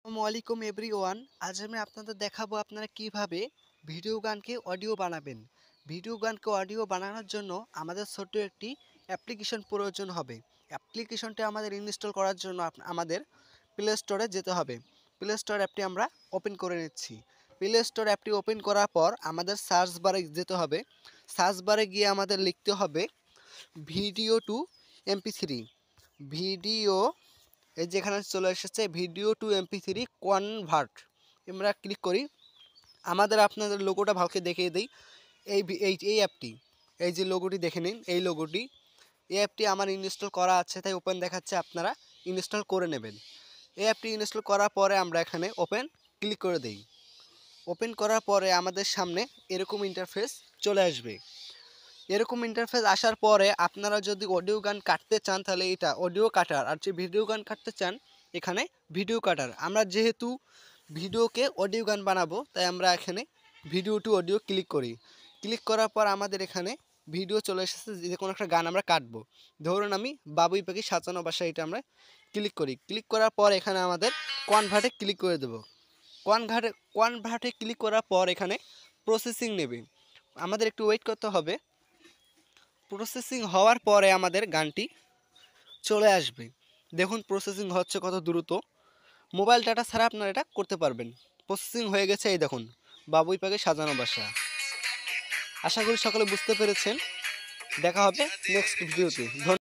আসসালামু আলাইকুম এভরিওয়ান। আজ আমি আপনাদের দেখাবো আপনারা কিভাবে ভিডিও গানকে অডিও বানাবেন। ভিডিও গানকে অডিও বানানোর জন্য আমাদের ছোট্ট একটি অ্যাপ্লিকেশন প্রয়োজন হবে। অ্যাপ্লিকেশনটি আমাদের ইনস্টল করার জন্য আমাদের প্লে স্টোরে যেতে হবে। প্লে স্টোর অ্যাপটি আমরা ওপেন করে নিচ্ছি। প্লে স্টোর অ্যাপটি ওপেন করার পর আমাদের সার্চ বারে যেতে হবে। সার্চ বারে গিয়ে আমাদের লিখতে হবে ভিডিও টু MP3 ভিডিও, এই যেখানে চলে এসেছে ভিডিও টু MP3 কনভার্ট। আমরা ক্লিক করি। আপনাদের লোগোটা ভালকে দেখিয়ে দিই। এই অ্যাপটি, এই যে লোগোটি দেখে নিন, এই অ্যাপটি আমার ইনস্টল করা আছে, তাই ওপেন দেখাচ্ছে, আপনারা ইনস্টল করে নেবেন। এই অ্যাপটি ইনস্টল করার পরে আমরা এখানে ওপেন ক্লিক করে দিই। ওপেন করার পরে আমাদের সামনে এরকম ইন্টারফেস চলে আসবে। এরকম ইন্টারফেস আসার পরে আপনারা যদি অডিও গান কাটতে চান তাহলে এটা অডিও কাটার, আর যে ভিডিও গান কাটতে চান এখানে ভিডিও কাটার। আমরা যেহেতু ভিডিওকে অডিও গান বানাবো তাই আমরা এখানে ভিডিও টু অডিও ক্লিক করি। ক্লিক করার পর আমাদের এখানে ভিডিও চলে এসেছে, যে কোনো একটা গান আমরা কাটবো। ধরুন আমি বাবুই পাখি সাজানো বাসা, এটা আমরা ক্লিক করি। ক্লিক করার পর এখানে আমাদের কনভার্টে ক্লিক করে দেবো। কনভার্টে ক্লিক করার পর এখানে প্রসেসিং নেবে, আমাদের একটু ওয়েট করতে হবে। প্রসেসিং হওয়ার পরে আমাদের গানটি চলে আসবে। দেখুন প্রসেসিং হচ্ছে কত দ্রুত। মোবাইল ডাটা ছাড়া আপনারা এটা করতে পারবেন। প্রসেসিং হয়ে গেছে, এই দেখুন বাবুই পাখি সাজানো বাসা। আশা করি সকলে বুঝতে পেরেছেন। দেখা হবে নেক্সট ভিডিওতে।